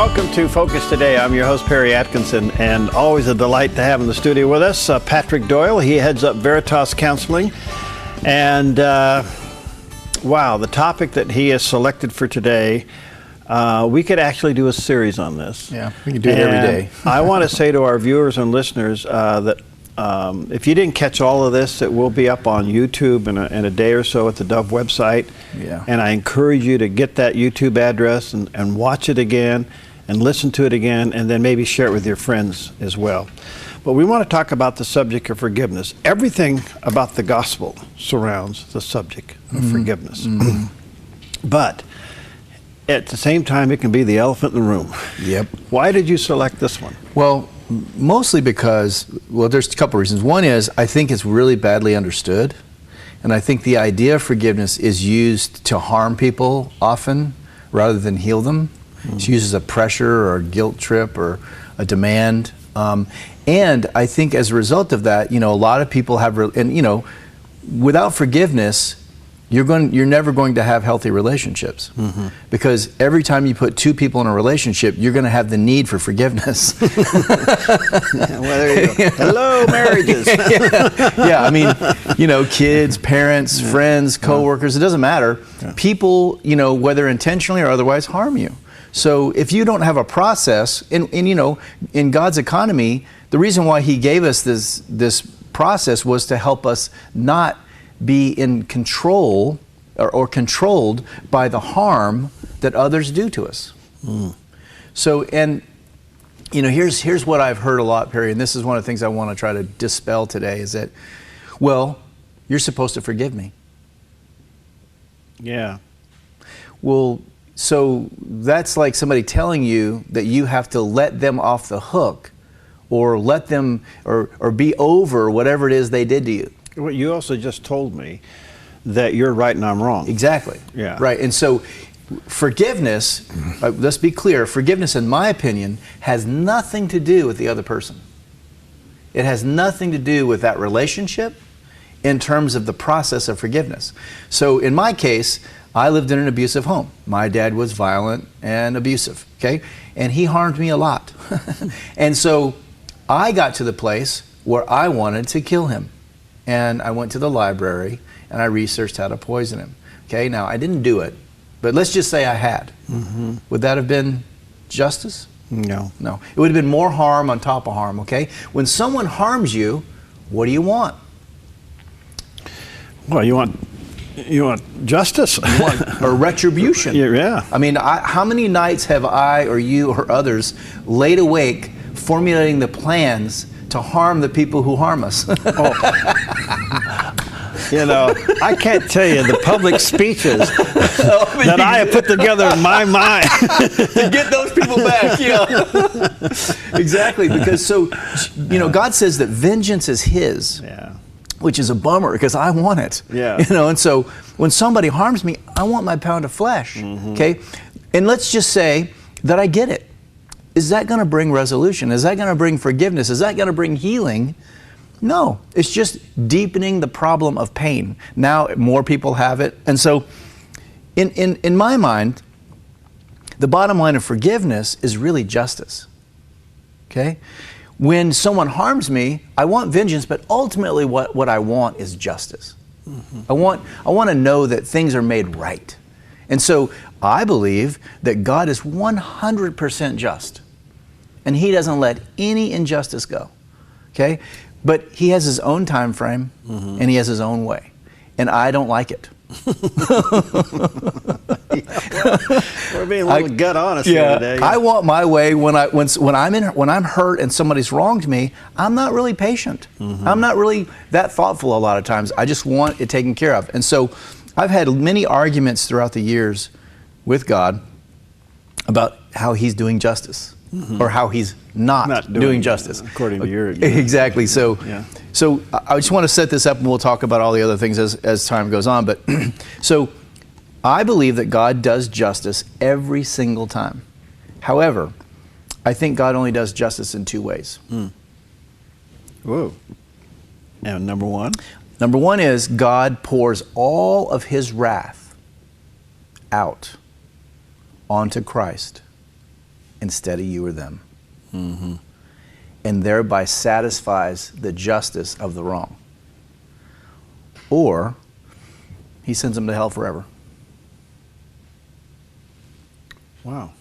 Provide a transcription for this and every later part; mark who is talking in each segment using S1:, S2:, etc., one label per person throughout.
S1: Welcome to Focus Today. I'm your host, Perry Atkinson, and always a delight to have in the studio with us Patrick Doyle. He heads up Veritas Counseling. And wow, the topic that he has selected for today, we could actually do a series on this.
S2: Yeah, we can do it every day.
S1: I want to say to our viewers and listeners that if you didn't catch all of this, it will be up on YouTube in a day or so at the Dove website.
S2: Yeah.
S1: And I encourage you to get that YouTube address and watch it again and listen to it again, and then maybe share it with your friends as well. But we want to talk about the subject of forgiveness. Everything about the gospel surrounds the subject of forgiveness. But at the same time, it can be the elephant in the room.
S2: Yep.
S1: Why did you select this one?
S2: Well, mostly because, well, there's a couple reasons. One is I think it's really badly understood. And I think the idea of forgiveness is used to harm people often rather than heal them. It's used as a pressure or a guilt trip or a demand. And I think as a result of that, you know, a lot of people have, and you know, without forgiveness, you're never going to have healthy relationships. Because every time you put two people in a relationship, you're going to have the need for forgiveness.
S1: Well, there you go. Hello, marriages.
S2: Yeah, I mean, you know, kids, parents, friends, coworkers, it doesn't matter. People, you know, whether intentionally or otherwise, harm you. So if you don't have a process, and you know, in God's economy, the reason why He gave us this process was to help us not be in control or controlled by the harm that others do to us. So, and you know, here's what I've heard a lot, Perry, and this is one of the things I want to try to dispel today, is that, well, you're supposed to forgive me.
S1: Yeah.
S2: Well, so that's like somebody telling you that you have to let them off the hook or let them or be over whatever it is they did to you.
S1: Well, you also just told me that you're right and I'm wrong.
S2: Exactly.
S1: Yeah.
S2: Right. And so forgiveness, let's be clear, forgiveness, in my opinion, has nothing to do with the other person. It has nothing to do with that relationship in terms of the process of forgiveness. So in my case, I lived in an abusive home. My dad was violent and abusive, okay? And he harmed me a lot. And so I got to the place where I wanted to kill him. And I went to the library and I researched how to poison him. Okay, now I didn't do it, but let's just say I had. Would that have been justice?
S1: No.
S2: No. It would have been more harm on top of harm, okay? When someone harms you, what do you want?
S1: Well, you want justice.
S2: You want a retribution.
S1: Yeah.
S2: I mean, how many nights have I or you or others laid awake formulating the plans to harm the people who harm us?
S1: You know, I can't tell you the public speeches that I have put together in my mind
S2: to get those people back. Yeah. Exactly, because so, you know, God says that vengeance is His.
S1: Yeah.
S2: Which is a bummer because I want it.
S1: Yeah.
S2: You know, and so when somebody harms me, I want my pound of flesh. Okay? And let's just say that I get it. Is that going to bring resolution? Is that going to bring forgiveness? Is that going to bring healing? No. It's just deepening the problem of pain. Now more people have it. And so in my mind, the bottom line of forgiveness is really justice. Okay? When someone harms me, I want vengeance, but ultimately what I want is justice. I want to know that things are made right. And so I believe that God is 100% just. And He doesn't let any injustice go. Okay? But He has His own time frame and He has His own way. And I don't like it.
S1: We're being a little gut honest here today.
S2: I want my way when I'm hurt and somebody's wronged me. I'm not really patient. I'm not really that thoughtful a lot of times. I just want it taken care of. And so I've had many arguments throughout the years with God about how He's doing justice or how He's not doing justice.
S1: According to your
S2: exactly. So so I just want to set this up and we'll talk about all the other things as time goes on. But so I believe that God does justice every single time. However, I think God only does justice in two ways.
S1: Whoa. And number one?
S2: Number one is God pours all of His wrath out onto Christ instead of you or them. And thereby satisfies the justice of the wrong. Or he sends them to hell forever.
S1: Wow,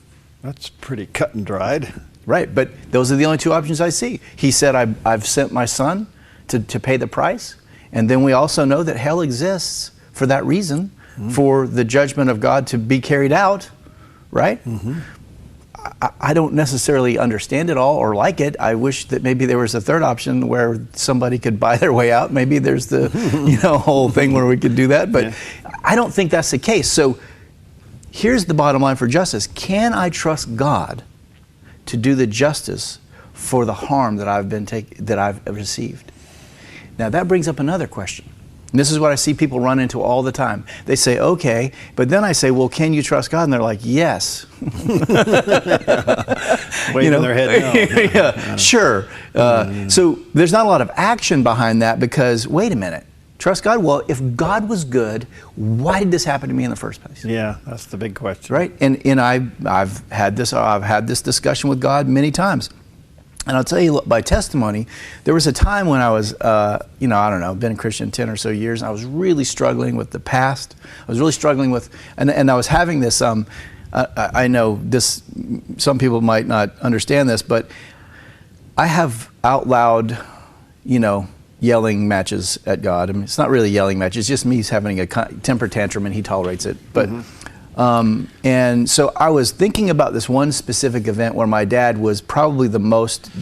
S1: that's pretty cut and dried.
S2: Right, but those are the only two options I see. He said, I've sent my son to pay the price. And then we also know that hell exists for that reason, for the judgment of God to be carried out, right? I don't necessarily understand it all or like it. I wish that maybe there was a third option where somebody could buy their way out. Maybe there's the whole thing where we could do that, but I don't think that's the case. So here's the bottom line for justice. Can I trust God to do the justice for the harm that I've received? Now that brings up another question. And this is what I see people run into all the time. They say, okay, but then I say, well, can you trust God? And they're like, yes.
S1: Waving their head no.
S2: Yeah, sure. So there's not a lot of action behind that because, wait a minute, trust God? Well, if God was good, why did this happen to me in the first place?
S1: Yeah, that's the big question.
S2: Right? And I've had this discussion with God many times. And I'll tell you by testimony, there was a time when I was, I don't know, been a Christian 10 or so years, and I was really struggling with the past. I was really struggling with, and I was having this, I know this, some people might not understand this, but I have out loud, yelling matches at God. I mean, it's not really yelling matches, it's just me having a temper tantrum and he tolerates it. But and so I was thinking about this one specific event where my dad was probably the most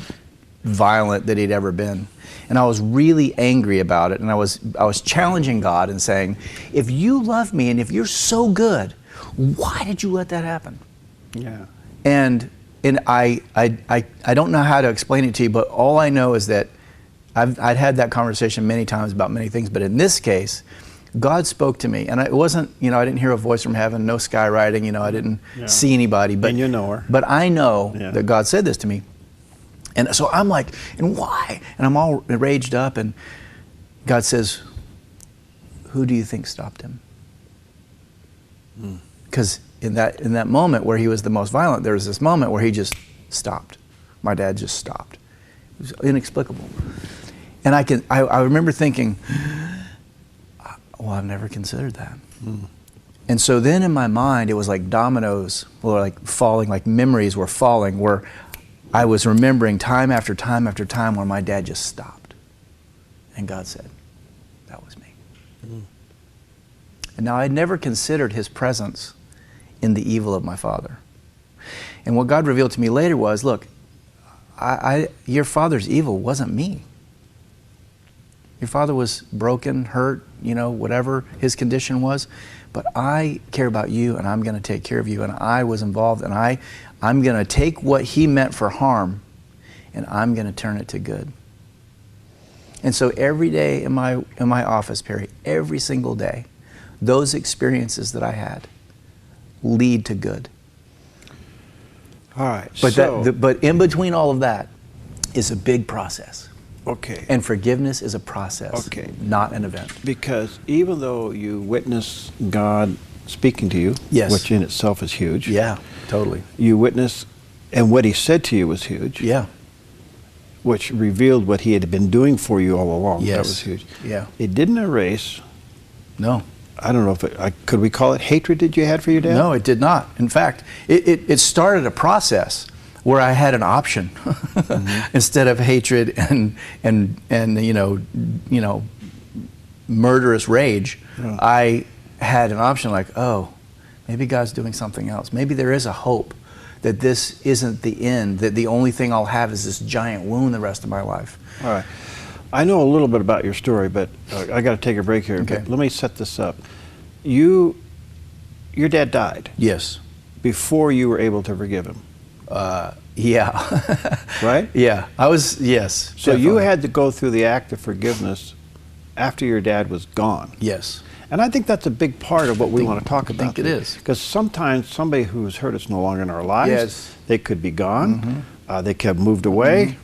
S2: violent that he'd ever been. And I was really angry about it. And I was challenging God and saying, if you love me and if you're so good, why did you let that happen?
S1: Yeah.
S2: And I don't know how to explain it to you, but all I know is that I'd had that conversation many times about many things, but in this case, God spoke to me, and it wasn't, I didn't hear a voice from heaven, no skywriting, I didn't see anybody. But,
S1: and you know her.
S2: But I know that God said this to me. And so I'm like, and why? And I'm all raged up, and God says, who do you think stopped him? Because in that moment where he was the most violent, there was this moment where he just stopped. My dad just stopped. It was inexplicable. And I remember thinking, well, I've never considered that. And so then in my mind, it was like dominoes were like falling, like memories were falling, where I was remembering time after time after time where my dad just stopped. And God said, that was me. And now I'd never considered his presence in the evil of my father. And what God revealed to me later was, look, your father's evil wasn't me. Your father was broken, hurt, whatever his condition was. But I care about you, and I'm going to take care of you. And I was involved, and I'm going to take what he meant for harm, and I'm going to turn it to good. And so every day in my office, Perry, every single day, those experiences that I had lead to good.
S1: All right.
S2: But but in between all of that is a big process.
S1: Okay.
S2: And forgiveness is a process, not an event.
S1: Because even though you witness God speaking to you, which in itself is huge.
S2: Yeah, totally.
S1: You witness, and what he said to you was huge.
S2: Yeah.
S1: Which revealed what he had been doing for you all along.
S2: Yes.
S1: That was huge.
S2: Yeah.
S1: It didn't erase.
S2: No.
S1: I don't know if could we call it hatred that you had for your dad?
S2: No, it did not. In fact, it started a process where I had an option instead of hatred and murderous rage. Yeah. I had an option like, oh, maybe God's doing something else. Maybe there is a hope that this isn't the end, that the only thing I'll have is this giant wound the rest of my life.
S1: All right. I know a little bit about your story, but I got to take a break here.
S2: Okay.
S1: But let me set this up. Your dad died.
S2: Yes.
S1: Before you were able to forgive him.
S2: Yeah.
S1: Right?
S2: Yeah. Yes.
S1: So
S2: definitely.
S1: you had to go through the act of forgiveness after your dad was gone.
S2: Yes.
S1: And I think that's a big part of what we want to talk about.
S2: I think it is.
S1: Because sometimes somebody who's hurt us no longer in our lives,
S2: yes.
S1: They could be gone, they could have moved away.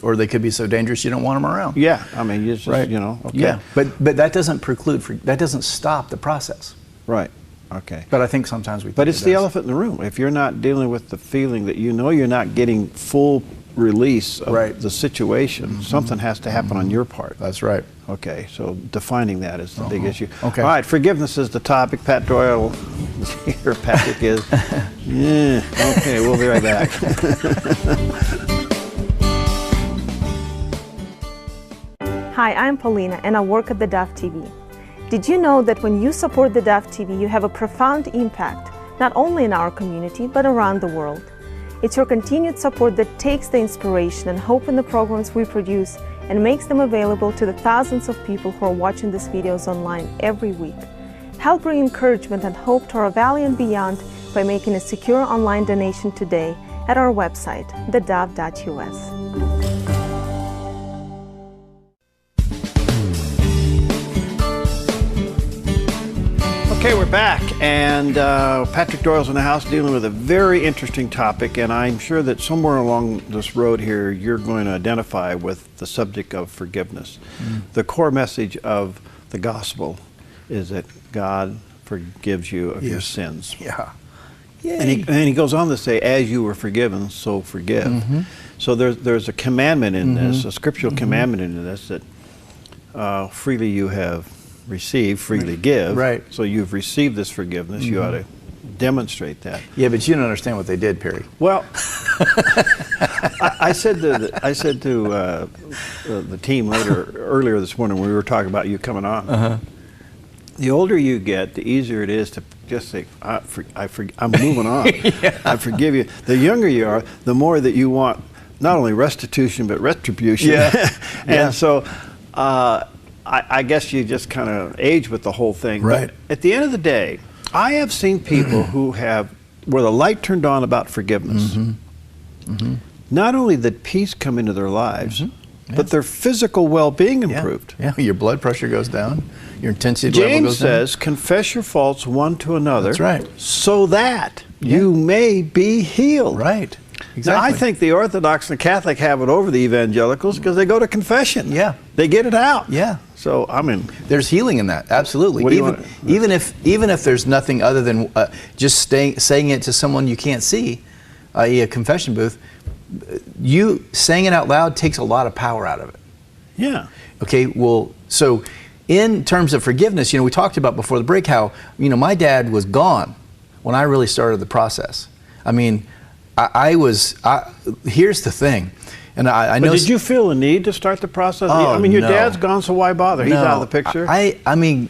S2: Or they could be so dangerous you don't want them around.
S1: Yeah, I mean, you just,
S2: right.
S1: Okay.
S2: Yeah, but that doesn't preclude, that doesn't stop the process.
S1: Right. Okay.
S2: But I think sometimes we think
S1: But it's
S2: it
S1: the
S2: does.
S1: elephant in the room. If you're not dealing with the feeling that you know you're not getting full release of
S2: Right.
S1: the situation, something has to happen on your part.
S2: That's right.
S1: Okay, so defining that is the big issue.
S2: Okay.
S1: All right, forgiveness is the topic. Pat Doyle is here. Patrick is. Yeah. Okay, we'll be right back.
S3: Hi, I'm Paulina and I work at the Dove TV. Did you know that when you support the Dove TV, you have a profound impact, not only in our community, but around the world? It's your continued support that takes the inspiration and hope in the programs we produce and makes them available to the thousands of people who are watching these videos online every week. Help bring encouragement and hope to our valley and beyond by making a secure online donation today at our website, thedove.us.
S1: Okay, we're back, and Patrick Doyle's in the house dealing with a very interesting topic, and I'm sure that somewhere along this road here you're going to identify with the subject of forgiveness. The core message of the gospel is that God forgives you of your sins.
S2: Yeah.
S1: And he goes on to say, as you were forgiven, so forgive. So there's a commandment in this, a scriptural commandment in this, that freely you have received, freely give.
S2: Right.
S1: So you've received this forgiveness. You ought to demonstrate that.
S2: Yeah, but you don't understand what they did, Perry.
S1: Well, I said to the team earlier this morning when we were talking about you coming on. The older you get, the easier it is to just say, I'm moving on. I forgive you. The younger you are, the more that you want not only restitution but retribution.
S2: Yeah.
S1: And so I guess you just kind of age with the whole thing.
S2: Right.
S1: But at the end of the day, I have seen people where the light turned on about forgiveness. Not only did peace come into their lives, but their physical well-being improved.
S2: Yeah, your blood pressure goes down, your intensity level
S1: James
S2: goes down.
S1: says, confess your faults one to another.
S2: That's right.
S1: So that you may be healed.
S2: Right. Exactly.
S1: Now, I think the Orthodox and Catholic have it over the evangelicals because they go to confession.
S2: Yeah.
S1: They get it out.
S2: Yeah.
S1: So, I mean,
S2: there's healing in that, absolutely.
S1: What do you
S2: Even if there's nothing other than just saying it to someone you can't see, i.e. a confession booth, you saying it out loud takes a lot of power out of it.
S1: yeah.
S2: Okay, well, so in terms of forgiveness, we talked about before the break how, my dad was gone when I really started the process. I mean, here's the thing, and I know.
S1: But did you feel a need to start the process?
S2: Oh,
S1: I mean, your
S2: no.
S1: dad's gone, so why bother? He's out of the picture.
S2: I mean,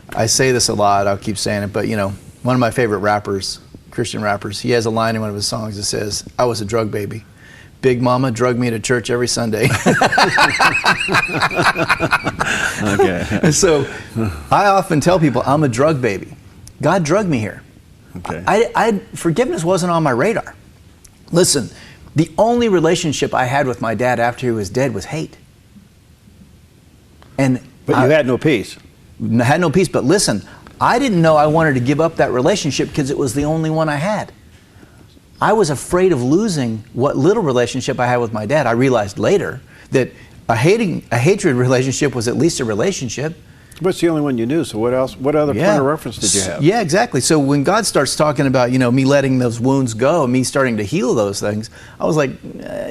S2: I say this a lot, I'll keep saying it, but one of my favorite rappers, Christian rappers, he has a line in one of his songs that says, I was a drug baby. Big Mama drugged me to church every Sunday.
S1: Okay.
S2: And so I often tell people I'm a drug baby. God drugged me here.
S1: Okay.
S2: Forgiveness wasn't on my radar. Listen, the only relationship I had with my dad after he was dead was hate.
S1: But you had no peace.
S2: I had no peace, but listen, I didn't know I wanted to give up that relationship because it was the only one I had. I was afraid of losing what little relationship I had with my dad. I realized later that a hatred relationship was at least a relationship.
S1: But it's the only one you knew, so what else? What other point of reference did you have?
S2: Yeah, exactly. So when God starts talking about, me letting those wounds go, me starting to heal those things, I was like,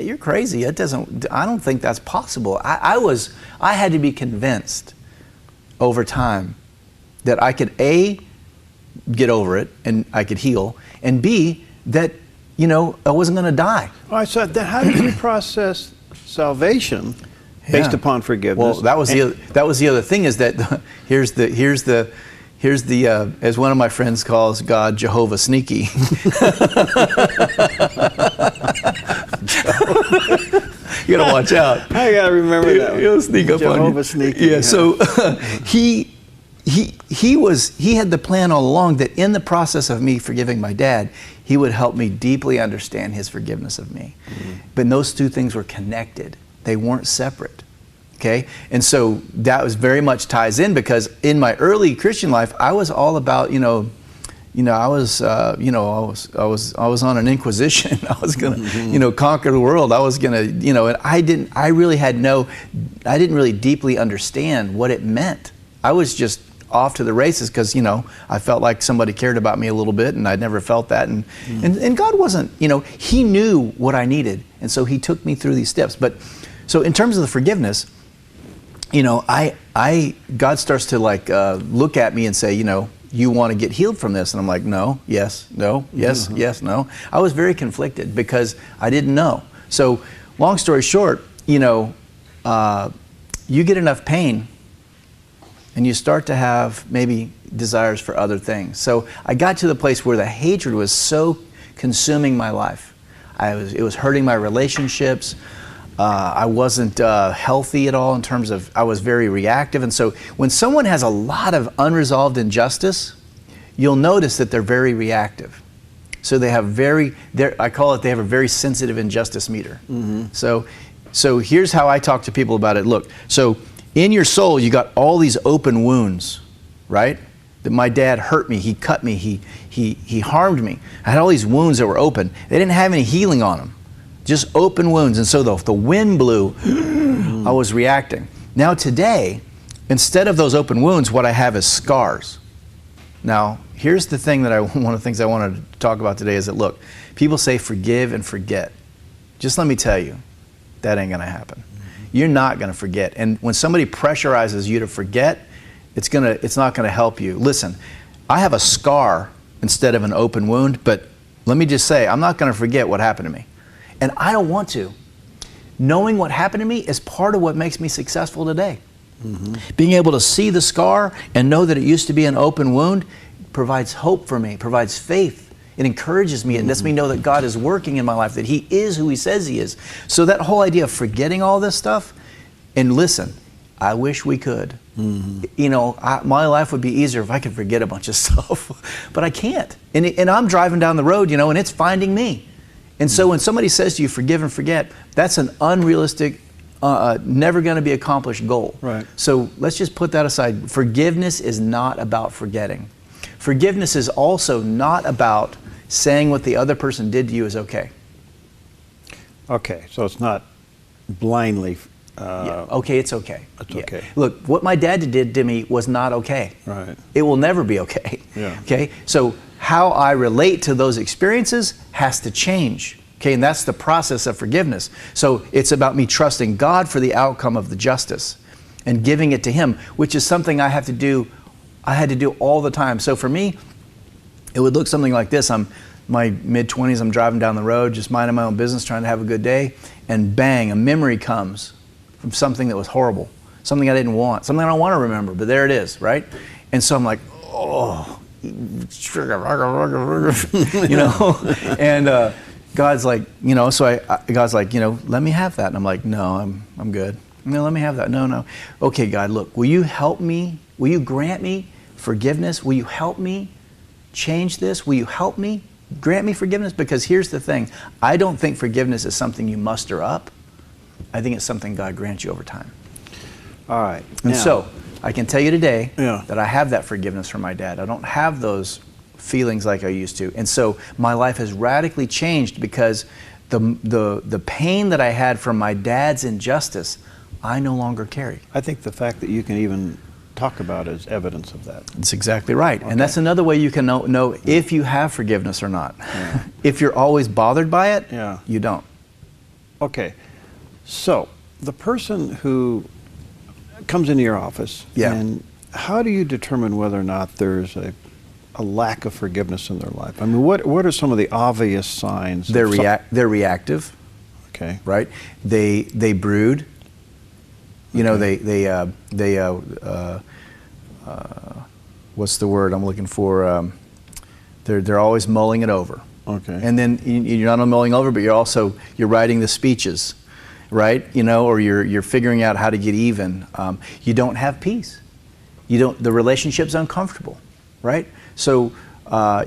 S2: you're crazy. I don't think that's possible. I had to be convinced over time that I could A, get over it and I could heal, and B, that, I wasn't going to die.
S1: All right, so then how did you process salvation based upon forgiveness?
S2: Well, that was the other thing is that here's the as one of my friends calls God, Jehovah Sneaky. You gotta watch out.
S1: I gotta remember that.
S2: He'll sneak up on you.
S1: Jehovah Sneaky.
S2: Yeah. So he had the plan all along that in the process of me forgiving my dad, he would help me deeply understand his forgiveness of me. But those two things were connected. They weren't separate. Okay? And so that was very much ties in because in my early Christian life, I was all about, I was on an inquisition. I was gonna, conquer the world. I was gonna, and I didn't really deeply understand what it meant. I was just off to the races because, you know, I felt like somebody cared about me a little bit, and I'd never felt that. And God wasn't, you know, He knew what I needed, and so He took me through these steps. But so in terms of the forgiveness, you know, God starts to like look at me and say, you know, you want to get healed from this? And I'm like, no, yes, no, yes, yes, no. I was very conflicted because I didn't know. So long story short, you know, you get enough pain and you start to have maybe desires for other things. So I got to the place where the hatred was so consuming my life. It was hurting my relationships. I wasn't healthy at all in terms of, I was very reactive. And so when someone has a lot of unresolved injustice, you'll notice that they're very reactive. So they have I call it, they have a very sensitive injustice meter. So here's how I talk to people about it. Look, so in your soul, you got all these open wounds, right? That my dad hurt me, he cut me, he harmed me. I had all these wounds that were open. They didn't have any healing on them. Just open wounds. And so the wind blew, I was reacting. Now today, instead of those open wounds, what I have is scars. Now, here's the thing that one of the things I wanted to talk about today is that, look, people say forgive and forget. Just let me tell you, that ain't gonna happen. You're not gonna forget. And when somebody pressurizes you to forget, it's not gonna help you. Listen, I have a scar instead of an open wound, but let me just say, I'm not gonna forget what happened to me. And I don't want to. Knowing what happened to me is part of what makes me successful today. Being able to see the scar and know that it used to be an open wound provides hope for me, provides faith. It encourages me. It lets me know that God is working in my life, that He is who He says He is. So that whole idea of forgetting all this stuff, and listen, I wish we could. You know, my life would be easier if I could forget a bunch of stuff, but I can't. And I'm driving down the road, you know, and it's finding me. And so when somebody says to you, forgive and forget, that's an unrealistic, never going to be accomplished goal.
S1: Right.
S2: So let's just put that aside. Forgiveness is not about forgetting. Forgiveness is also not about saying what the other person did to you is okay.
S1: Okay, so it's not blindly.
S2: Yeah, okay, it's okay.
S1: It's okay.
S2: Look, what my dad did to me was not okay.
S1: Right.
S2: It will never be okay.
S1: Yeah.
S2: Okay, so how I relate to those experiences has to change. Okay, and that's the process of forgiveness. So it's about me trusting God for the outcome of the justice and giving it to Him, which is something I had to do all the time. So for me, it would look something like this. I'm my mid-20s, I'm driving down the road, just minding my own business, trying to have a good day, and bang, a memory comes from something that was horrible, something I didn't want, something I don't want to remember, but there it is, right? And so I'm like, oh, you know, and God's like, you know, so God's like, you know, let me have that. And I'm like, no, I'm good. No, let me have that. No. Okay, God, look, will you help me? Will you grant me forgiveness? Will you help me change this? Will you help me? Grant me forgiveness? Because here's the thing. I don't think forgiveness is something you muster up. I think it's something God grants you over time.
S1: All right.
S2: And so I can tell you today
S1: Yeah.
S2: that I have that forgiveness from my dad. I don't have those feelings like I used to. And so my life has radically changed because the pain that I had from my dad's injustice, I no longer carry.
S1: I think the fact that you can even talk about it is evidence of that.
S2: That's exactly right.
S1: Okay.
S2: And that's another way you can know if you have forgiveness or not.
S1: Yeah.
S2: If you're always bothered by it,
S1: Yeah.
S2: you don't.
S1: Okay. So the person who comes into your office,
S2: Yeah.
S1: and how do you determine whether or not there's a lack of forgiveness in their life? I mean, what are some of the obvious signs?
S2: They're reactive.
S1: Okay.
S2: Right? They brood. You know,
S1: Okay.
S2: they what's the word I'm looking for? They're always mulling it over.
S1: Okay.
S2: And then you're not only mulling over, but you're writing the speeches, right? You know, or you're figuring out how to get even. You don't have peace. The relationship's uncomfortable, right? So,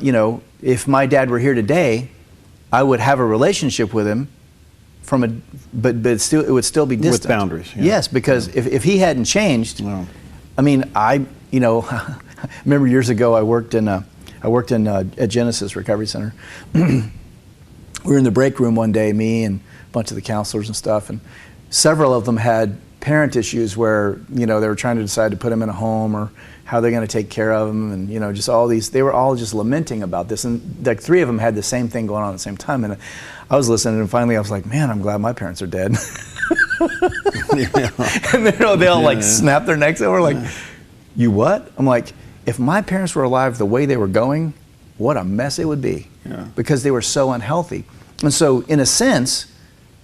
S2: you know, if my dad were here today, I would have a relationship with him but it would still be distant.
S1: With boundaries. Yeah.
S2: Yes, because if he hadn't changed,
S1: No.
S2: I mean, you know, I remember years ago I worked in at Genesis Recovery Center. We were in the break room one day, me and a bunch of the counselors and stuff, and several of them had parent issues where, you know, they were trying to decide to put him in a home or how they're going to take care of him, and, you know, just all these, they were all just lamenting about this, and like 3 of them had the same thing going on at the same time, and I was listening, and finally I was like, man, I'm glad my parents are dead. And they all like snap their necks over like, you what? I'm like, if my parents were alive the way they were going, what a mess it would be, because they were so unhealthy. And so in a sense,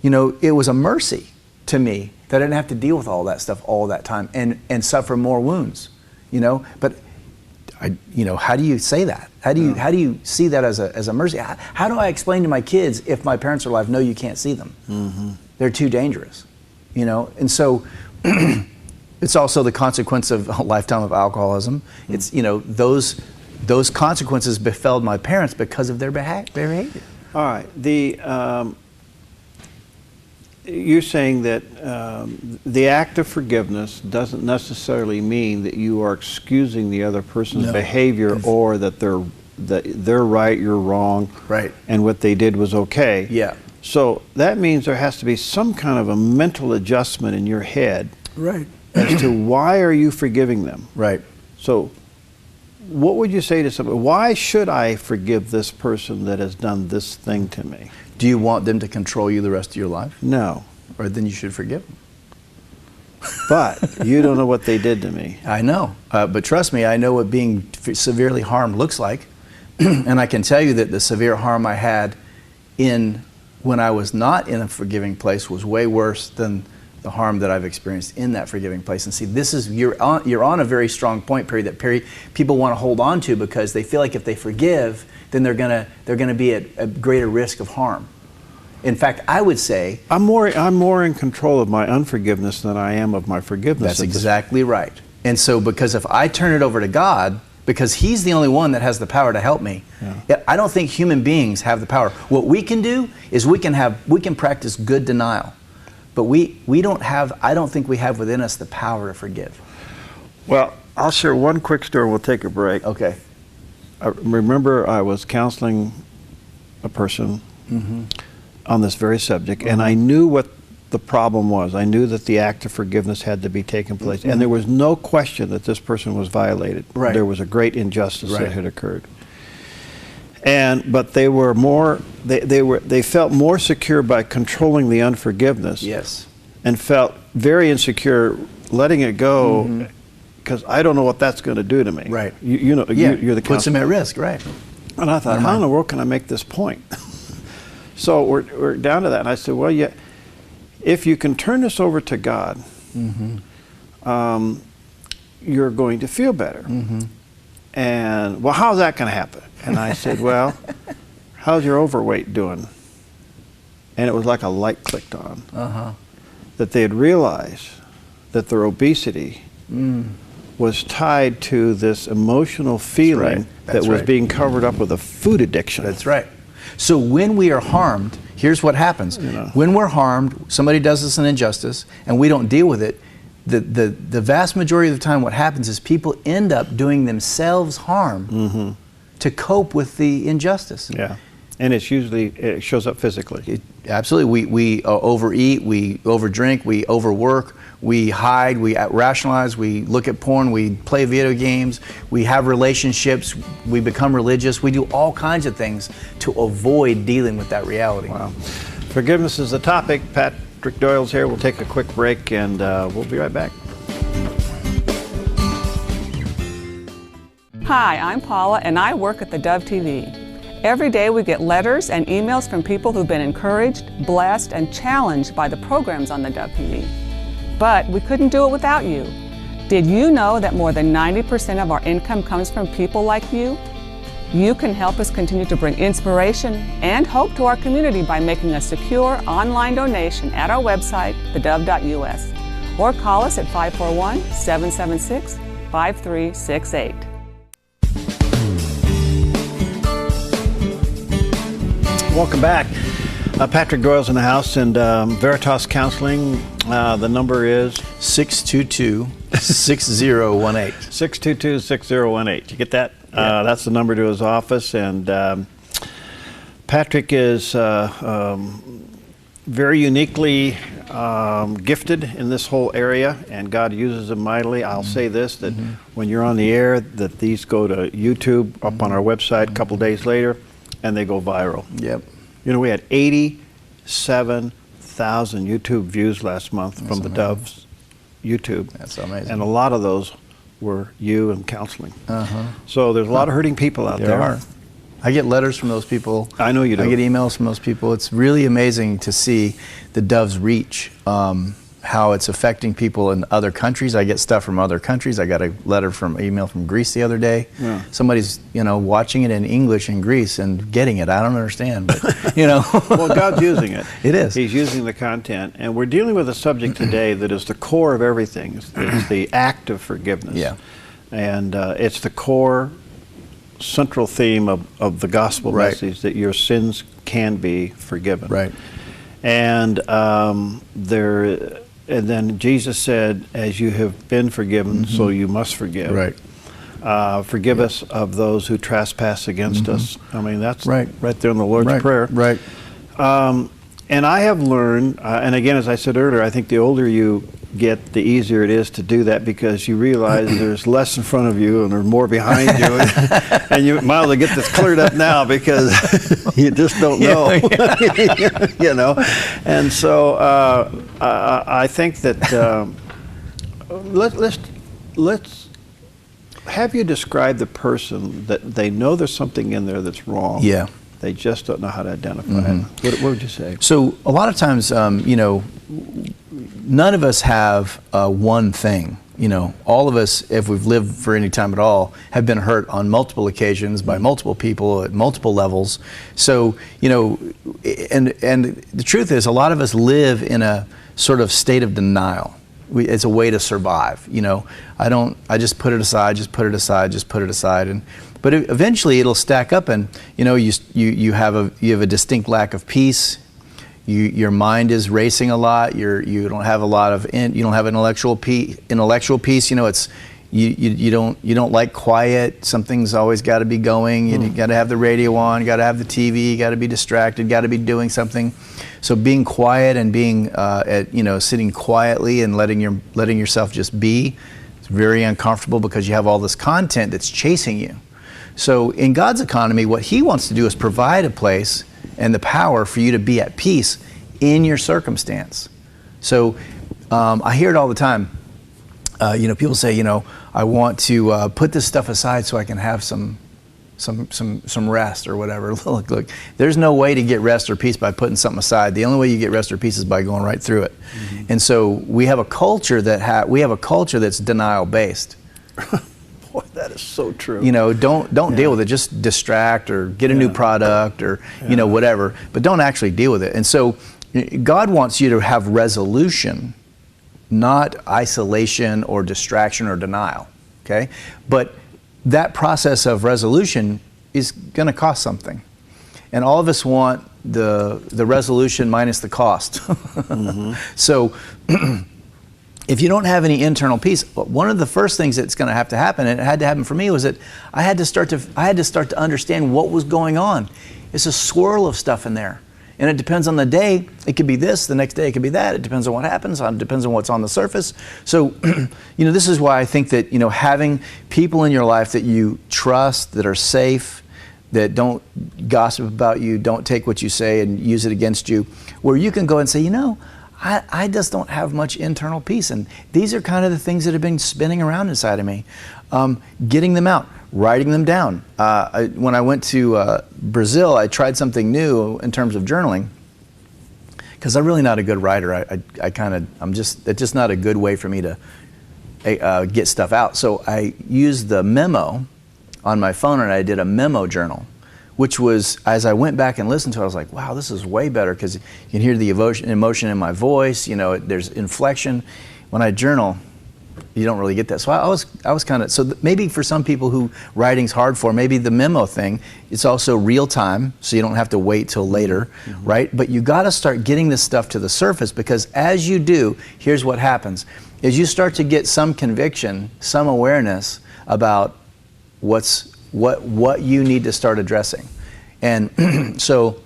S2: you know, it was a mercy to me that I didn't have to deal with all that stuff all that time and suffer more wounds, you know. But you know, how do you say that? How do you see that as a mercy? How do I explain to my kids, if my parents are alive, no, you can't see them. They're too dangerous, you know. And so it's also the consequence of a lifetime of alcoholism. It's, you know, those consequences befell my parents because of their behavior.
S1: All right. You're saying that the act of forgiveness doesn't necessarily mean that you are excusing the other person's behavior, or that they're right, you're wrong,
S2: right,
S1: and what they did was okay.
S2: Yeah.
S1: So that means there has to be some kind of a mental adjustment in your head,
S2: right,
S1: as to why are you forgiving them.
S2: Right.
S1: So what would you say to somebody? Why should I forgive this person that has done this thing to me?
S2: Do you want them to control you the rest of your life?
S1: No.
S2: Or then you should forgive them.
S1: But you don't know what they did to me.
S2: I know. But trust me, I know what being severely harmed looks like. And I can tell you that the severe harm I had when I was not in a forgiving place was way worse than the harm that I've experienced in that forgiving place. And see, this is, you're on a very strong point, Perry, that people want to hold on to, because they feel like if they forgive, then they're gonna be at a greater risk of harm. In fact, I would say
S1: I'm more in control of my unforgiveness than I am of my forgiveness.
S2: That's exactly right. And so, because if I turn it over to God, because He's the only one that has the power to help me, I don't think human beings have the power. What we can do is we can practice good denial, but we don't have. I don't think we have within us the power to forgive.
S1: Well, I'll share one quick story. We'll take a break.
S2: Okay.
S1: I remember I was counseling a person on this very subject, and I knew what the problem was. I knew that the act of forgiveness had to be taken place, and there was no question that this person was violated.
S2: Right.
S1: There was a great injustice that had occurred. But they were more. They felt more secure by controlling the unforgiveness.
S2: Yes.
S1: And felt very insecure letting it go. Because I don't know what that's going to do to me.
S2: Right.
S1: You know, you're the
S2: puts them
S1: counselor.
S2: at risk, right.
S1: And I thought, how in the world can I make this point? So we're down to that. And I said, well, yeah, if you can turn this over to God, you're going to feel better. And, well, how's that going to happen? And I said, well, how's your overweight doing? And it was like a light clicked on. That they had realized that their obesity was tied to this emotional feeling that was being covered up with a food addiction.
S2: That's right. So when we are harmed, here's what happens. When we're harmed, somebody does us an injustice, and we don't deal with it, the vast majority of the time what happens is people end up doing themselves harm to cope with the injustice.
S1: Yeah. And it shows up physically.
S2: Absolutely. We overeat, we overdrink, we overwork, we hide, we rationalize, we look at porn, we play video games, we have relationships, we become religious, we do all kinds of things to avoid dealing with that reality.
S1: Wow. Forgiveness is the topic. Patrick Doyle's here. We'll take a quick break, and we'll be right back.
S4: Hi, I'm Paula, and I work at the Dove TV. Every day we get letters and emails from people who've been encouraged, blessed, and challenged by the programs on the Dove TV. But we couldn't do it without you. Did you know that more than 90% of our income comes from people like you? You can help us continue to bring inspiration and hope to our community by making a secure online donation at our website, thedove.us, or call us at 541-776-5368.
S1: Welcome back. Patrick Doyle's in the house, and Veritas Counseling, the number is
S2: 622-6018.
S1: 622-6018. You get that? That's the number to his office, and Patrick is very uniquely gifted in this whole area, and God uses them mightily. I'll say this, that when you're on the air, that these go to YouTube, up on our website a couple days later, and they go viral.
S2: Yep.
S1: You know, we had 87,000 YouTube views last month from the Dove's YouTube.
S2: That's amazing.
S1: And a lot of those were you and counseling. So there's a lot of hurting people out there.
S2: There are. I get letters from those people.
S1: I know you do.
S2: I get emails from those people. It's really amazing to see the Dove's reach, how it's affecting people in other countries. I get stuff from other countries. I got a email from Greece the other day.
S1: Yeah.
S2: Somebody's, watching it in English in Greece and getting it. I don't understand, but,
S1: Well, God's using it.
S2: It is.
S1: He's using the content. And we're dealing with a subject today that is the core of everything. It's the act of forgiveness.
S2: Yeah.
S1: And it's the core central theme of the gospel
S2: Right.
S1: message, that your sins can be forgiven.
S2: Right.
S1: And and then Jesus said, as you have been forgiven, so you must forgive.
S2: Right.
S1: Forgive us of those who trespass against us. I mean, that's right there in the Lord's
S2: Right.
S1: Prayer.
S2: Right.
S1: And I have learned, and again, as I said earlier, I think the older you get, the easier it is to do that, because you realize there's less in front of you and there's more behind you. And you might as well get this cleared up now, because you just don't know. And so I think that let's have you describe the person that they know there's something in there that's wrong.
S2: Yeah.
S1: They just don't know how to identify it. What would you say?
S2: So a lot of times, none of us have one thing. All of us, if we've lived for any time at all, have been hurt on multiple occasions by multiple people at multiple levels. So, and the truth is, a lot of us live in a sort of state of denial. It's a way to survive. I just put it aside, just put it aside, just put it aside. But eventually it'll stack up, and you have a distinct lack of peace. Your mind is racing a lot. You don't have a lot of you don't have intellectual peace. It's you don't like quiet. Something's always got to be going. You got to have the radio on. You got to have the TV. You got to be distracted. Got to be doing something. So being quiet and being sitting quietly and letting yourself just be, it's very uncomfortable, because you have all this content that's chasing you. So in God's economy, what He wants to do is provide a place and the power for you to be at peace in your circumstance. So I hear it all the time. People say, I want to put this stuff aside so I can have some rest or whatever. Look, there's no way to get rest or peace by putting something aside. The only way you get rest or peace is by going right through it. And so we have a culture that's denial based.
S1: Boy, that is so true.
S2: Don't deal with it. Just distract or get a new product or whatever, but don't actually deal with it. And so God wants you to have resolution, not isolation or distraction or denial. Okay? But that process of resolution is going to cost something. And all of us want the resolution minus the cost. So if you don't have any internal peace, one of the first things that's going to have to happen, and it had to happen for me, was that I had to start to understand what was going on. It's a swirl of stuff in there. And it depends on the day. It could be this, the next day it could be that. It depends on what happens. It depends on what's on the surface. So, this is why I think that, having people in your life that you trust, that are safe, that don't gossip about you, don't take what you say and use it against you, where you can go and say, I just don't have much internal peace. And these are kind of the things that have been spinning around inside of me. Getting them out, writing them down. When I went to Brazil, I tried something new in terms of journaling, because I'm really not a good writer. It's just not a good way for me to get stuff out. So I used the memo on my phone, and I did a memo journal, which was, as I went back and listened to it, I was like, wow, this is way better, because you can hear the emotion in my voice. There's inflection. When I journal, you don't really get that. So I was kind of, maybe for some people who writing's hard for, maybe the memo thing, it's also real time, so you don't have to wait till later, right? But you got to start getting this stuff to the surface, because as you do, here's what happens. Is you start to get some conviction, some awareness about what you need to start addressing. And so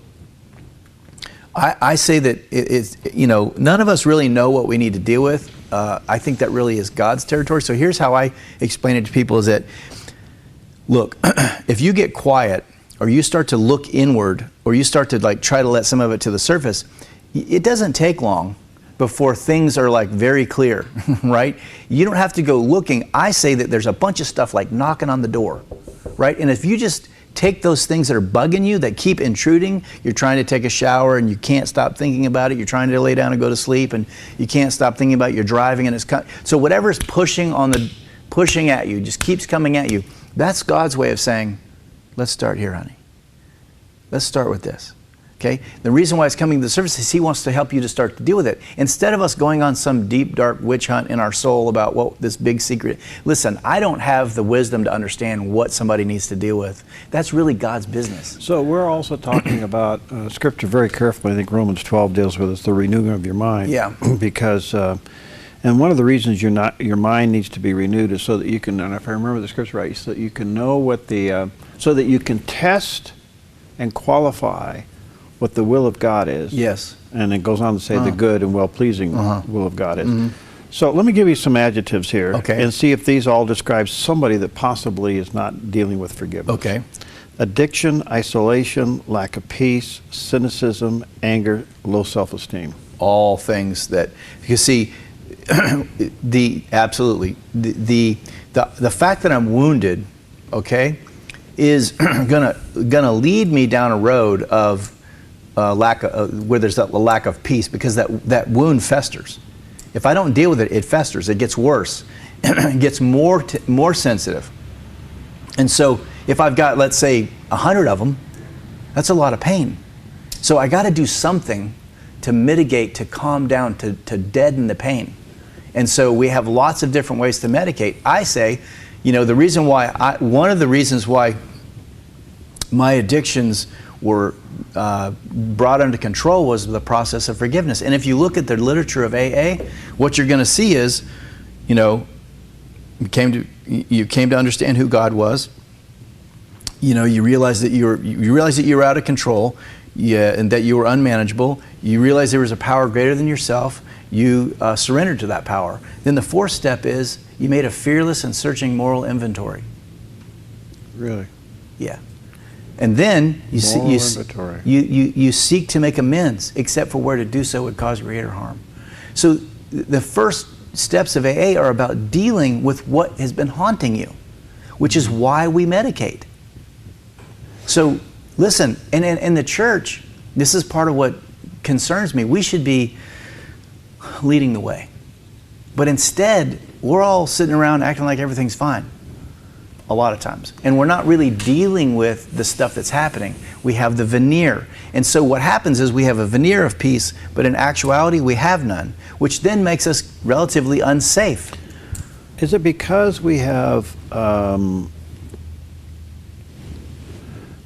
S2: I say that it's, you know, none of us really know what we need to deal with. I think that really is God's territory. So here's how I explain it to people is that, look, if you get quiet or you start to look inward or you start to like try to let some of it to the surface, it doesn't take long before things are like very clear, right? You don't have to go looking. I say that there's a bunch of stuff like knocking on the door, right? And if you just take those things that are bugging you, that keep intruding, you're trying to take a shower and you can't stop thinking about it, you're trying to lay down and go to sleep and you can't stop thinking about your driving and so whatever's pushing at you, just keeps coming at you, that's God's way of saying, let's start here, honey. Let's start with this. Okay? The reason why it's coming to the surface is He wants to help you to start to deal with it. Instead of us going on some deep, dark witch hunt in our soul about what this big secret. Listen, I don't have the wisdom to understand what somebody needs to deal with. That's really God's business.
S1: So we're also talking about Scripture very carefully. I think Romans 12 deals with it, the renewing of your mind.
S2: Yeah.
S1: Because, and one of the reasons your mind needs to be renewed is so that you can, and if I remember the Scripture right, so that you can know what so that you can test and qualify what the will of God is.
S2: Yes.
S1: And it goes on to say the good and well-pleasing will of God is. So let me give you some adjectives here and see if these all describe somebody that possibly is not dealing with forgiveness.
S2: Okay.
S1: Addiction, isolation, lack of peace, cynicism, anger, low self-esteem.
S2: All things that, you see, absolutely, the fact that I'm wounded, okay, is gonna lead me down a road of where there's a lack of peace, because that wound festers. If I don't deal with it, it festers. It gets worse. It gets more sensitive. And so if I've got, let's say, 100 of them, that's a lot of pain. So I got to do something to mitigate, to calm down, to deaden the pain. And so we have lots of different ways to medicate. I say, you know, one of the reasons why my addictions were brought under control was the process of forgiveness. And if you look at the literature of AA, what you're going to see is, you know, you came to understand who God was. You know, you realize that you were out of control, and that you were unmanageable. You realize there was a power greater than yourself. You surrendered to that power. Then the fourth step is you made a fearless and searching moral inventory.
S1: Really?
S2: Yeah. And then you seek to make amends, except for where to do so would cause greater harm. So the first steps of AA are about dealing with what has been haunting you, which is why we medicate. So listen, and in the church, this is part of what concerns me. We should be leading the way. But instead, we're all sitting around acting like everything's fine. A lot of times. And we're not really dealing with the stuff that's happening. We have the veneer. And so what happens is we have a veneer of peace, but in actuality we have none, which then makes us relatively unsafe.
S1: Is it because we have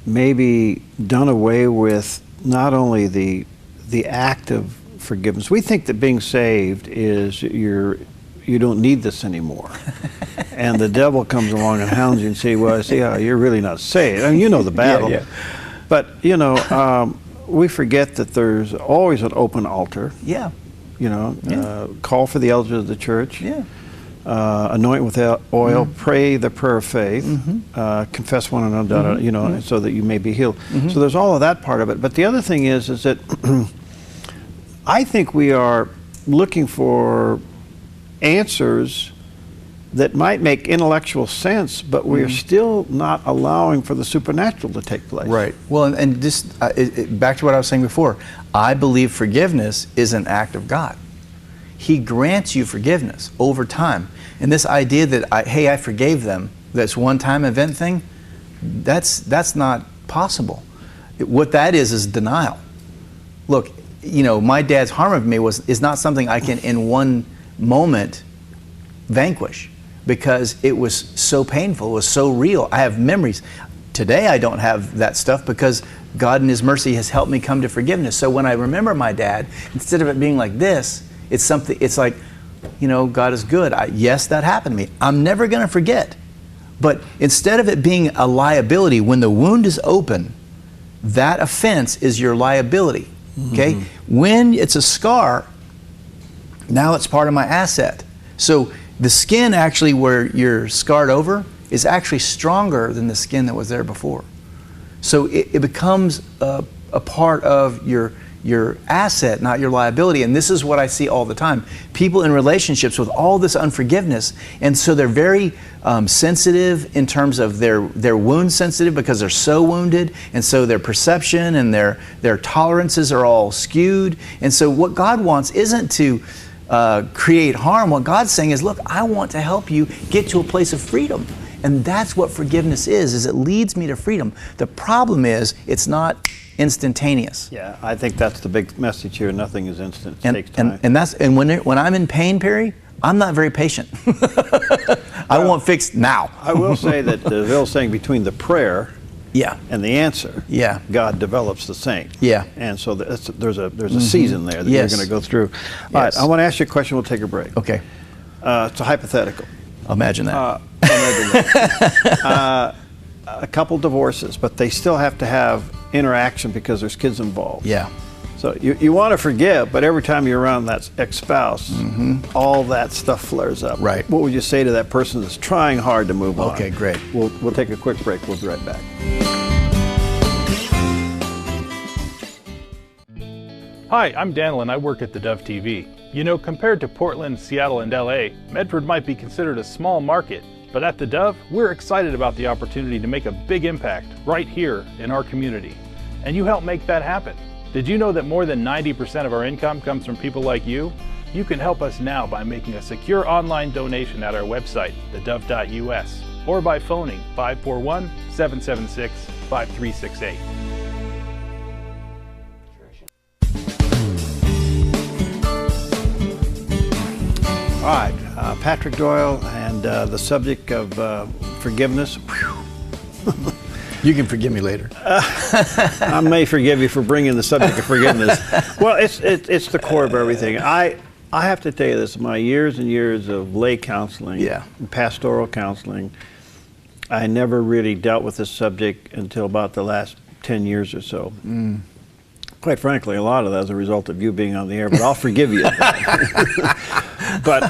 S1: maybe done away with not only the act of forgiveness? We think that being saved is you don't need this anymore. And the devil comes along and hounds you and say, well, see, you're really not saved. I mean, you know the battle. Yeah. But, you know, we forget that there's always an open altar.
S2: Yeah.
S1: You know, call for the elders of the church.
S2: Yeah.
S1: Anoint with oil, pray the prayer of faith, confess one another, you know, so that you may be healed. So there's all of that part of it. But the other thing is that I think we are looking for answers that might make intellectual sense, but we're still not allowing for the supernatural to take place.
S2: Right. Well, and just back to what I was saying before, I believe forgiveness is an act of God. He grants you forgiveness over time. And this idea that, hey, I forgave them, that's one-time event thing, that's not possible. What that is denial. Look, you know, my dad's harm of me is not something I can in one moment vanquish, because it was so painful, it was so real. I have memories. Today I don't have that stuff because God in His mercy has helped me come to forgiveness. So when I remember my dad, instead of it being like this, it's like, you know, God is good. Yes, that happened to me. I'm never going to forget. But instead of it being a liability, when the wound is open, that offense is your liability. Okay? When it's a scar, now it's part of my asset. So the skin actually where you're scarred over is actually stronger than the skin that was there before. So it becomes a part of your asset, not your liability. And this is what I see all the time. People in relationships with all this unforgiveness, and so they're very sensitive in terms of their wound sensitive because they're so wounded, and so their perception and their tolerances are all skewed. And so what God wants isn't to create harm. What God's saying is, look, I want to help you get to a place of freedom. And that's what forgiveness is it leads me to freedom. The problem is it's not instantaneous.
S1: Yeah, I think that's the big message here. Nothing is instant. It takes time.
S2: And when I'm in pain, Perry, I'm not very patient. I want fixed now.
S1: I will say that the old saying, between the prayer
S2: Yeah.
S1: and the answer,
S2: Yeah.
S1: God develops the saint.
S2: Yeah.
S1: And so there's a season there that
S2: Yes.
S1: you're going to go through. All right, I want to ask you a question. We'll take a break.
S2: Okay.
S1: It's a hypothetical.
S2: Imagine that.
S1: A couple divorces, but they still have to have interaction because there's kids involved.
S2: Yeah.
S1: So you want to forgive, but every time you're around that ex-spouse, all that stuff flares up.
S2: Right.
S1: What would you say to that person that's trying hard to move on?
S2: Okay, great.
S1: We'll take a quick break. We'll be right back.
S5: Hi, I'm Daniel and I work at the Dove TV. You know, compared to Portland, Seattle, and LA, Medford might be considered a small market, but at the Dove, we're excited about the opportunity to make a big impact right here in our community. And you help make that happen. Did you know that more than 90% of our income comes from people like you? You can help us now by making a secure online donation at our website, thedove.us, or by phoning 541-776-5368.
S1: All right, Patrick Doyle and the subject of forgiveness.
S2: You can forgive me later.
S1: I may forgive you for bringing the subject of forgiveness. Well, it's the core of everything. I have to tell you this, my years and years of lay counseling, pastoral counseling, I never really dealt with this subject until about the last 10 years or so. Quite frankly, a lot of that is a result of you being on the air, but I'll forgive you. But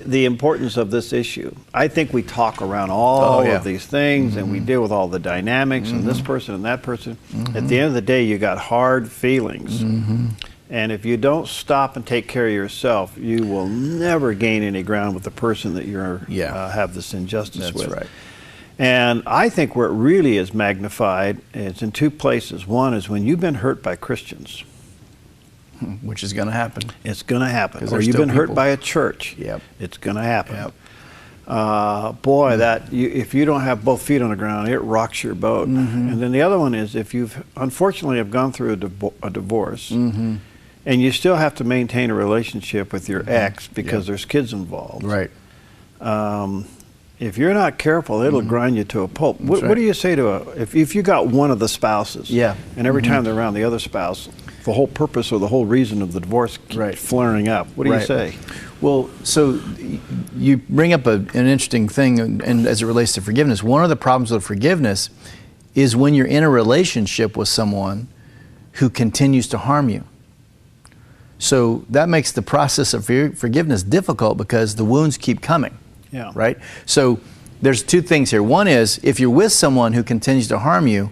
S1: the importance of this issue, I think we talk around all of these things and we deal with all the dynamics and this person and that person. At the end of the day, you got hard feelings. And if you don't stop and take care of yourself, you will never gain any ground with the person that you're have this injustice with.
S2: That's right.
S1: And I think where it really is magnified, it's in two places. One is when you've been hurt by Christians.
S2: Which is going to happen.
S1: It's going to happen. Or
S2: there's
S1: you've
S2: still
S1: been hurt
S2: people.
S1: by a church.
S2: Yep.
S1: It's going to happen.
S2: Yep.
S1: Boy, if you don't have both feet on the ground, it rocks your boat. And then the other one is if you've unfortunately have gone through a divorce, and you still have to maintain a relationship with your ex because there's kids involved.
S2: Right.
S1: If you're not careful, it'll grind you to a pulp. What do you say to if you got one of the spouses, and every time they're around the other spouse, the whole purpose or the whole reason of the divorce keeps flaring up? What do you say?
S2: Well, so you bring up an interesting thing, and as it relates to forgiveness, one of the problems with forgiveness is when you're in a relationship with someone who continues to harm you. So that makes the process of forgiveness difficult because the wounds keep coming.
S1: Yeah.
S2: Right? So there's two things here. One is if you're with someone who continues to harm you,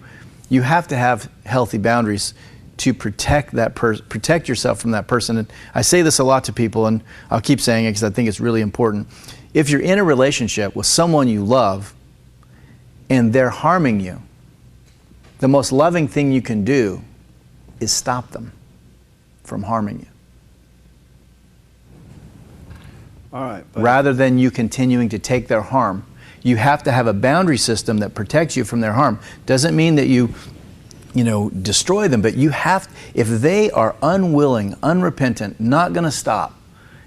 S2: you have to have healthy boundaries to protect protect yourself from that person. And I say this a lot to people, and I'll keep saying it because I think it's really important. If you're in a relationship with someone you love and they're harming you, the most loving thing you can do is stop them from harming you.
S1: All right.
S2: Rather than you continuing to take their harm. You have to have a boundary system that protects you from their harm. Doesn't mean that you destroy them, but you have, if they are unwilling, unrepentant, not going to stop,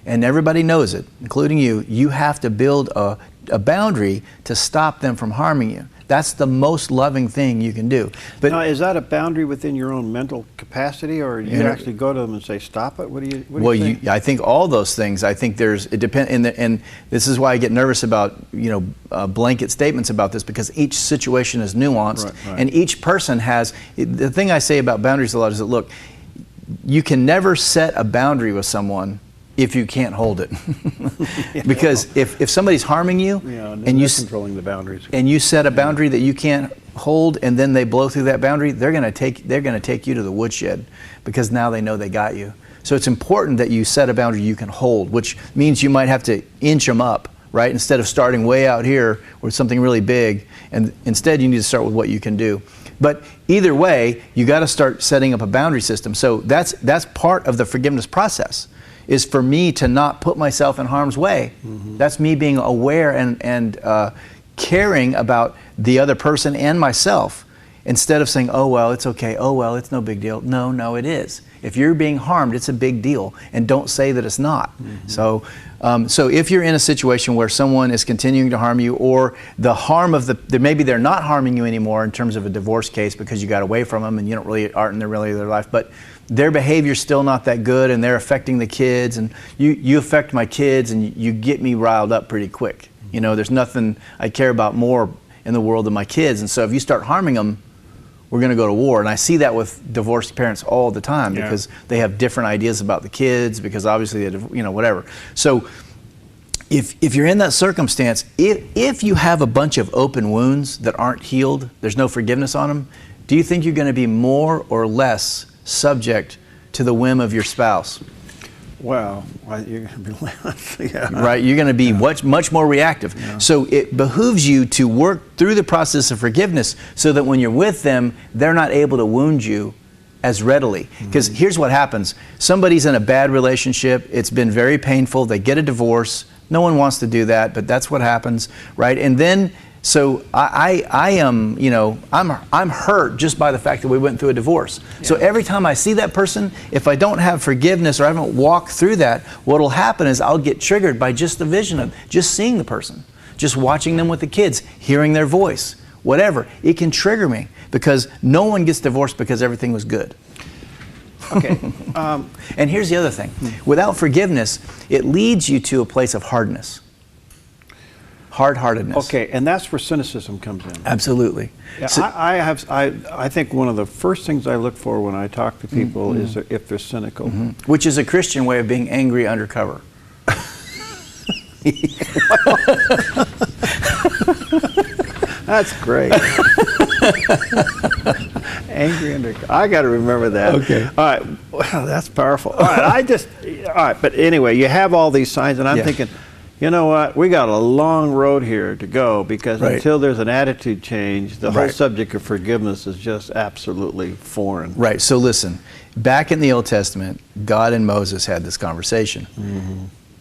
S2: and everybody knows it, including you, you have to build a boundary to stop them from harming you. That's the most loving thing you can do. But
S1: now, is that a boundary within your own mental capacity, or you actually go to them and say, "Stop it"? What do you think?
S2: I think all those things. I think it depends, and this is why I get nervous about blanket statements about this, because each situation is nuanced, and each person has. The thing I say about boundaries a lot is that, look, you can never set a boundary with someone if you can't hold it. Because if somebody's harming you, and you're
S1: controlling the boundaries,
S2: and you set a boundary that you can't hold, and then they blow through that boundary, they're going to take you to the woodshed, because now they know they got you. So it's important that you set a boundary you can hold, which means you might have to inch them up, right? Instead of starting way out here with something really big, and instead you need to start with what you can do. But either way, you got to start setting up a boundary system. So that's part of the forgiveness process, is for me to not put myself in harm's way. That's me being aware and caring about the other person and myself, instead of saying, oh, well, it's okay. Oh, well, it's no big deal. No, it is. If you're being harmed, it's a big deal. And don't say that it's not. So if you're in a situation where someone is continuing to harm you, or the harm of maybe they're not harming you anymore in terms of a divorce case because you got away from them and you aren't in their life, but their behavior's still not that good and they're affecting the kids, and you affect my kids and you get me riled up pretty quick. You know, there's nothing I care about more in the world than my kids. And so if you start harming them, we're going to go to war. And I see that with divorced parents all the time, because they have different ideas about the kids, because obviously, whatever. So if you're in that circumstance, if you have a bunch of open wounds that aren't healed, there's no forgiveness on them, do you think you're going to be more or less subject to the whim of your spouse?
S1: Well, you're going to be
S2: right. You're going to be much more reactive. So it behooves you to work through the process of forgiveness, so that when you're with them, they're not able to wound you as readily. Because here's what happens: somebody's in a bad relationship. It's been very painful. They get a divorce. No one wants to do that, but that's what happens, right? And then, so I am, I'm hurt just by the fact that we went through a divorce. So every time I see that person, if I don't have forgiveness or I haven't walked through that, what will happen is I'll get triggered by just the vision of just seeing the person, just watching them with the kids, hearing their voice, whatever. It can trigger me, because no one gets divorced because everything was good.
S1: Okay.
S2: And here's the other thing. Without forgiveness, it leads you to a place of hardness. Hard-heartedness.
S1: Okay, and that's where cynicism comes in.
S2: Absolutely.
S1: Yeah, so, I think one of the first things I look for when I talk to people is if they're cynical.
S2: Which is a Christian way of being angry undercover.
S1: That's great. Angry undercover. I got to remember that. Okay. All right. Wow, that's powerful. All right. But anyway, you have all these signs, and I'm thinking, you know what? We got a long road here to go, because until there's an attitude change, the whole subject of forgiveness is just absolutely foreign.
S2: Right. So listen, back in the Old Testament, God and Moses had this conversation.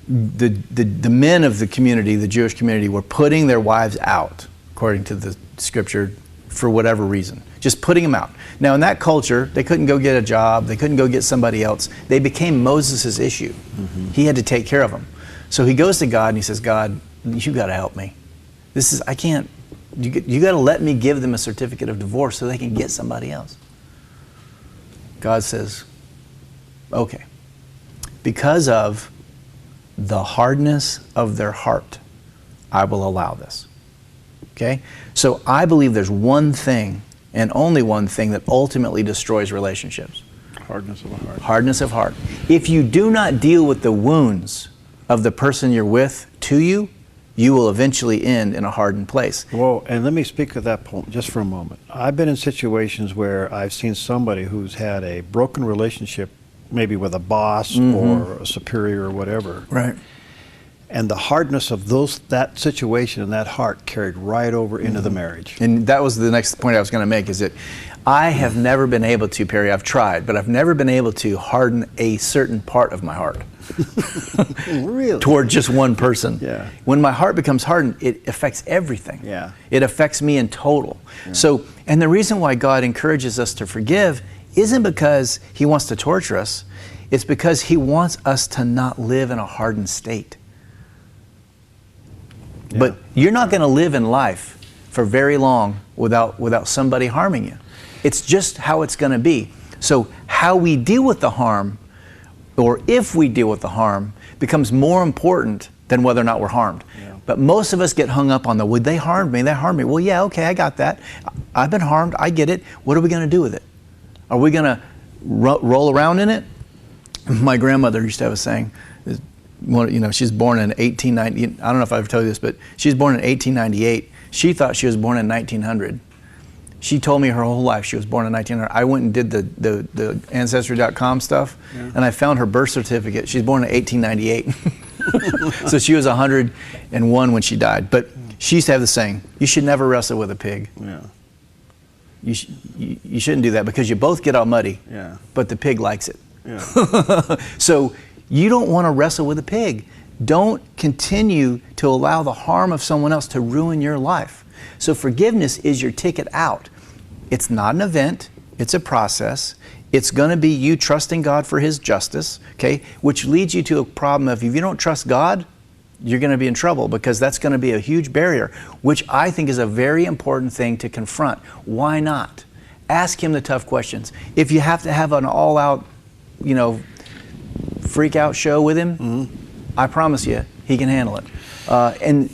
S2: The men of the community, the Jewish community, were putting their wives out, according to the scripture, for whatever reason. Just putting them out. Now, in that culture, they couldn't go get a job. They couldn't go get somebody else. They became Moses' issue. He had to take care of them. So he goes to God and he says, God, you got to help me. I can't, you got to let me give them a certificate of divorce so they can get somebody else. God says, okay. Because of the hardness of their heart, I will allow this. Okay? So I believe there's one thing, and only one thing, that ultimately destroys relationships.
S1: Hardness of heart.
S2: Hardness of heart. If you do not deal with the wounds of the person you're with to you, you will eventually end in a hardened place.
S1: Whoa, and let me speak to that point just for a moment. I've been in situations where I've seen somebody who's had a broken relationship, maybe with a boss or a superior or whatever.
S2: Right.
S1: And the hardness of that situation and that heart carried right over into the marriage.
S2: And that was the next point I was going to make, is that I have never been able to, Perry, I've tried, but I've never been able to harden a certain part of my heart.
S1: Really?
S2: Toward just one person.
S1: Yeah.
S2: When my heart becomes hardened, it affects everything.
S1: Yeah.
S2: It affects me in total. Yeah. So, and the reason why God encourages us to forgive isn't because He wants to torture us. It's because He wants us to not live in a hardened state. Yeah. But you're not going to live in life for very long without somebody harming you. It's just how it's going to be. So how we deal with the harm, or if we deal with the harm, becomes more important than whether or not we're harmed. Yeah. But most of us get hung up on well, they harmed me, they harmed me. Well, yeah, okay, I got that. I've been harmed, I get it. What are we going to do with it? Are we going to roll around in it. My grandmother used to have a saying. She's born in 1890. I don't know if I've told you this, but she's born in 1898. She thought she was born in 1900. She told me her whole life she was born in 1900. I went and did the Ancestry.com stuff, and I found her birth certificate. She's born in 1898. So she was 101 when she died. But she used to have the saying, you should never wrestle with a pig.
S1: Yeah.
S2: You shouldn't do that because you both get all muddy, but the pig likes it. Yeah. So you don't want to wrestle with a pig. Don't continue to allow the harm of someone else to ruin your life. So forgiveness is your ticket out. It's not an event, it's a process. It's going to be you trusting God for His justice, okay? Which leads you to a problem of if you don't trust God, you're going to be in trouble because that's going to be a huge barrier, which I think is a very important thing to confront. Why not? Ask Him the tough questions. If you have to have an all-out, freak out show with Him, I promise you, He can handle it.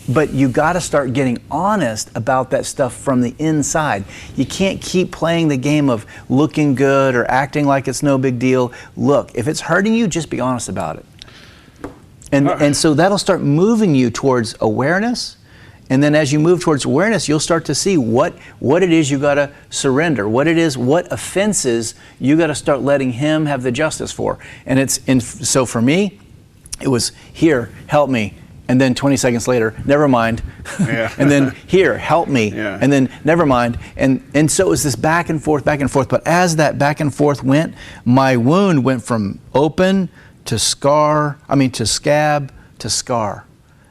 S2: But you got to start getting honest about that stuff from the inside. You can't keep playing the game of looking good or acting like it's no big deal. Look, if it's hurting you, just be honest about it. And so that'll start moving you towards awareness. And then as you move towards awareness, you'll start to see what it is you got to surrender, what offenses you got to start letting Him have the justice for. So for me, it was, here, help me. And then 20 seconds later, never mind. Yeah. And then, here, help me. Yeah. And then, never mind. And so it was this back and forth. But as that back and forth went, my wound went from open to scab to scar.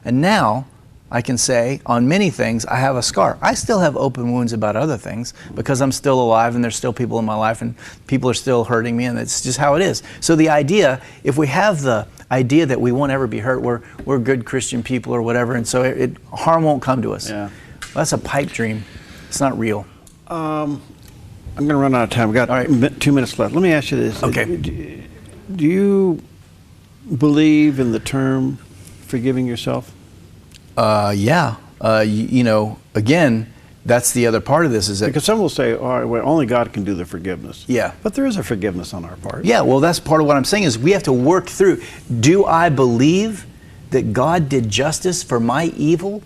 S2: And now I can say on many things I have a scar. I still have open wounds about other things because I'm still alive and there's still people in my life and people are still hurting me, and it's just how it is. So the idea, if we have the idea that we won't ever be hurt, we're good Christian people or whatever, and so harm won't come to us. Yeah. Well, that's a pipe dream. It's not real.
S1: I'm going to run out of time. We've got 2 minutes left. Let me ask you this.
S2: Okay.
S1: Do you believe in the term forgiving yourself?
S2: Yeah. Again, that's the other part of this is that...
S1: Because some will say, all right, well, only God can do the forgiveness.
S2: Yeah.
S1: But there is a forgiveness on our part.
S2: Yeah, well, that's part of what I'm saying is we have to work through. Do I believe that God did justice for my evil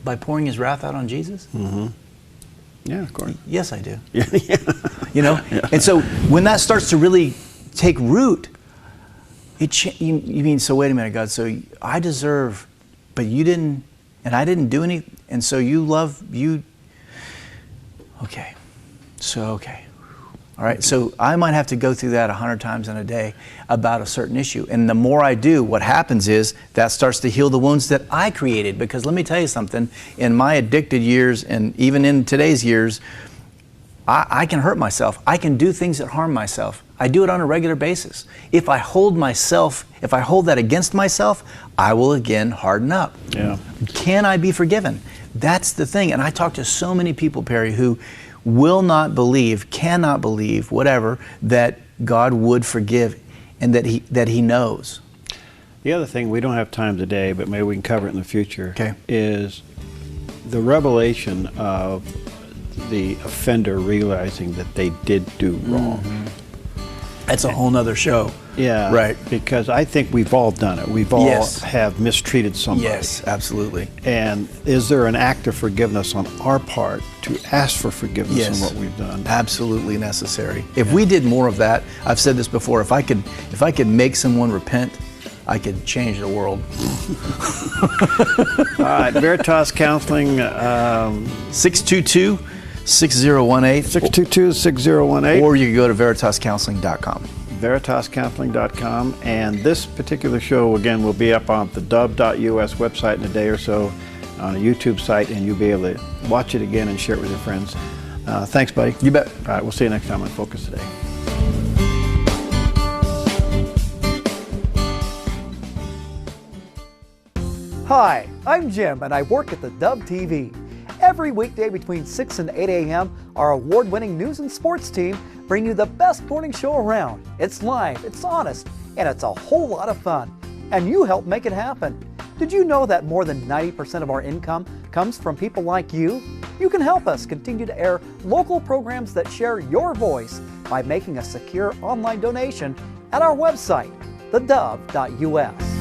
S2: by pouring His wrath out on Jesus?
S1: Mm-hmm. Yeah, of course.
S2: Yes, I do.
S1: Yeah.
S2: Yeah. And so when that starts to really take root, you mean, so wait a minute, God, so I deserve, but you didn't, and I didn't do any, and so you love, okay. All right, so I might have to go through that 100 times in a day about a certain issue. And the more I do, what happens is that starts to heal the wounds that I created. Because let me tell you something, in my addicted years and even in today's years, I can hurt myself. I can do things that harm myself. I do it on a regular basis. If I hold that against myself, I will again harden up.
S1: Yeah.
S2: Can I be forgiven? That's the thing. And I talk to so many people, Perry, who will not believe, cannot believe, whatever, that God would forgive and that He knows.
S1: The other thing, we don't have time today, but maybe we can cover it in the future,
S2: okay,
S1: is the revelation of the offender realizing that they did do wrong.
S2: Mm-hmm. That's a whole nother show.
S1: Yeah,
S2: right.
S1: Because I think we've all done it. We've all have mistreated somebody.
S2: Yes, absolutely.
S1: And is there an act of forgiveness on our part to ask for forgiveness on what we've done?
S2: Absolutely necessary. If we did more of that, I've said this before, if I could make someone repent, I could change the world.
S1: All right, Veritas Counseling.
S2: 622-6018.
S1: 622-6018.
S2: Or you can go to veritascounseling.com.
S1: veritascounseling.com. And this particular show, again, will be up on the dove.us website in a day or so, on a YouTube site, and you'll be able to watch it again and share it with your friends. Thanks, buddy.
S2: You bet.
S1: All right, we'll see you next time on Focus Today.
S6: Hi, I'm Jim, and I work at the Dove TV. Every weekday between 6 and 8 a.m., our award-winning news and sports team bring you the best morning show around. It's live, it's honest, and it's a whole lot of fun. And you help make it happen. Did you know that more than 90% of our income comes from people like you? You can help us continue to air local programs that share your voice by making a secure online donation at our website, thedove.us.